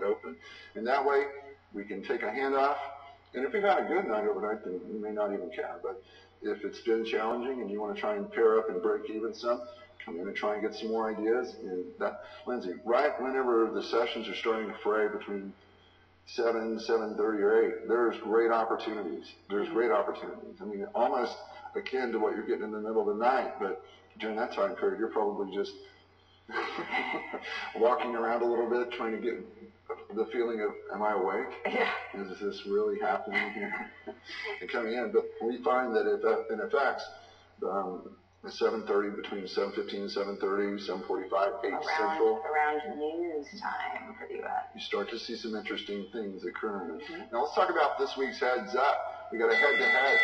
get open. And that way, we can take a hand off. And if we've had a good night overnight, then we may not even care. But if it's been challenging and you want to try and pair up and break even some, come in and try and get some more ideas. And that, Lindsay, right whenever the sessions are starting to fray between 7, 7:30 or 8, there's great opportunities. There's great opportunities. I mean, almost akin to what you're getting in the middle of the night, but during that time period, you're probably just walking around a little bit, trying to get the feeling of, am I awake? Yeah. Is this really happening here? And coming in, but we find that if in FX, 7:30, between 7:15 and 7:30, 7:45, 8 Central. Around news time for the U.S. You start to see some interesting things occurring. Now let's talk about this week's heads up. We got a head-to-head.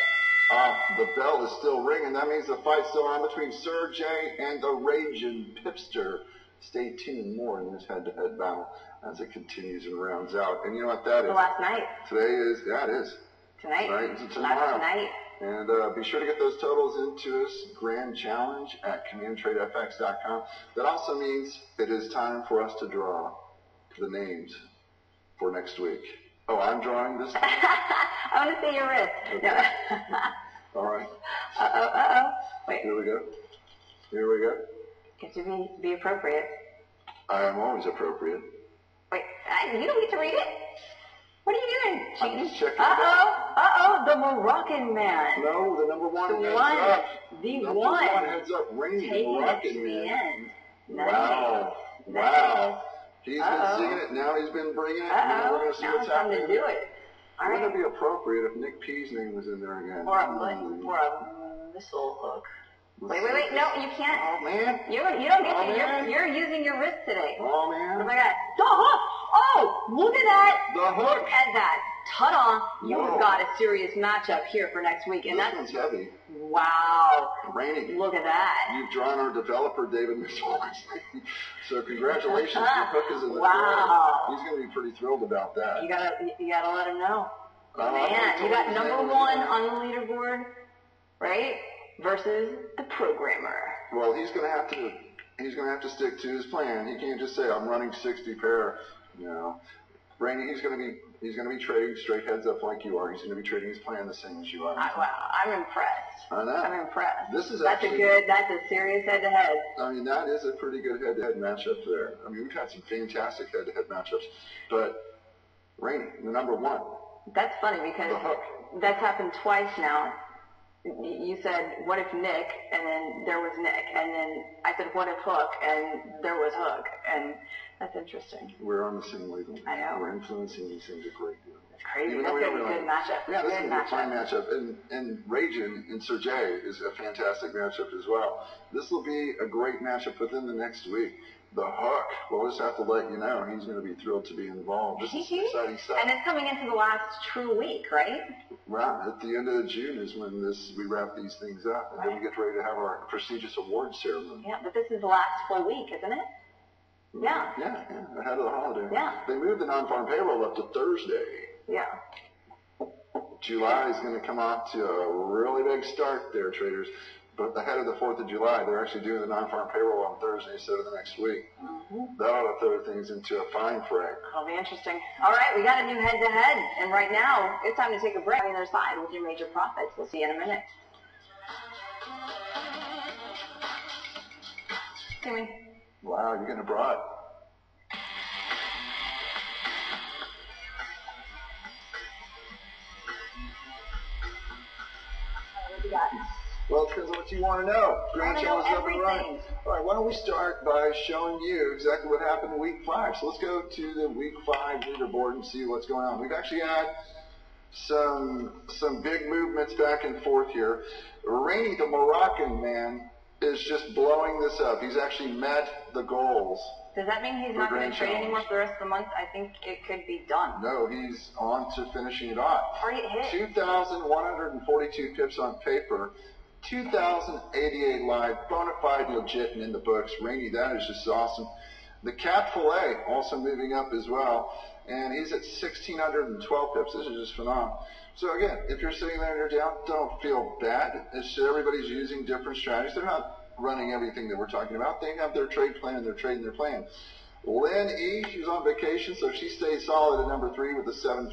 The bell is still ringing. That means the fight's still on between Sergey and the Raging Pipster. Stay tuned more in this head-to-head battle as it continues and rounds out. And you know what that is? The last night. Today is, yeah, it is. Tonight. Tomorrow. Last night. And be sure to get those totals into us. Grand Challenge at CommandTradeFX.com. That also means it is time for us to draw the names for next week. Oh, I'm drawing this? I want to see your wrist. Okay. No. All right. Uh-oh. Wait. Here we go. Here we go. Get to be appropriate. I am always appropriate. Wait, you don't get to read it? What are you doing? I'm just checking. Uh-oh, the Moroccan man. No, the number one the heads one. up. The number one. Heads up. Rainy Taking Moroccan it to man. the end. Nice. Wow. Nice. Wow. He's been seeing it. Now he's been bringing it. Now we're going to see what's happening. Now it's time to do it. All right. Wouldn't it be appropriate if Nick P's name was in there again? Or a missile hook. Wait. No, you can't. Oh, man. You don't get to. You're using your wrist today. Oh, man. Oh, my God. The hook. Oh, look at that. The hook. Look at that. Ta-da. You've got a serious matchup here for next week. And this one's heavy. Wow. Rainy. Look at that. You've drawn our developer, David McSorley. So congratulations. Your hook is in the wow. thread. He's going to be pretty thrilled about that. You gotta let him know. Man, you got number one on the leaderboard, right? Versus the programmer. Well, he's going to have to stick to his plan. He can't just say I'm running 60 pair. You know, Rainey, he's going to be trading straight heads up like you are. He's going to be trading his plan the same as you are. Wow, I'm impressed. I know. I'm impressed. That's a serious head-to-head. I mean, that is a pretty good head-to-head matchup there. I mean, we've had some fantastic head-to-head matchups, but Rainey, the number one. That's funny because that's happened twice now. You said, what if Nick? And then there was Nick. And then I said, what if Hook? And there was Hook. And that's interesting. We're on the same wavelength. I know. We're influencing these things a great deal. It's crazy. That's going to be a good matchup. Yeah, this is a fine matchup. And Ragin and Sergey is a fantastic matchup as well. This will be a great matchup within the next week. The Hook, we'll just have to let you know, he's going to be thrilled to be involved. This is exciting stuff. And it's coming into the last true week, right? Right. At the end of June is when we wrap these things up. And then we get ready to have our prestigious award ceremony. Yeah, but this is the last full week, isn't it? Yeah. Yeah, ahead of the holiday. Yeah. They moved the non-farm payroll up to Thursday. Yeah. July is going to come off to a really big start there, traders. But ahead of the 4th of July, they're actually doing the non-farm payroll on Thursday instead of the next week. That ought to throw things into a fine fray. That'll be interesting. All right, we got a new head-to-head. And right now, it's time to take a break on the other side with your major profits. We'll see you in a minute. Timmy. Wow, you're getting abroad. What you got? Well, it depends on what you want to know. Grand Challenge is up and running. All right, why don't we start by showing you exactly what happened in week 5. So let's go to the week 5 leaderboard and see what's going on. We've actually had some big movements back and forth here. Rainey, the Moroccan man, is just blowing this up. He's actually met the goals. Does that mean he's not going to trade anymore for the rest of the month? I think it could be done. No, he's on to finishing it off. Target hit. 2,142 pips on paper. 2,088 live, bona fide, legit, and in the books. Rainey, that is just awesome. The Cat Filet also moving up as well, and he's at 1,612 pips. This is just phenomenal. So again, if you're sitting there and you're down, don't feel bad. It's just everybody's using different strategies. They're not running everything that we're talking about. They have their trade plan and they're trading their plan. Lynn E, she's on vacation, so she stays solid at number 3 with the 7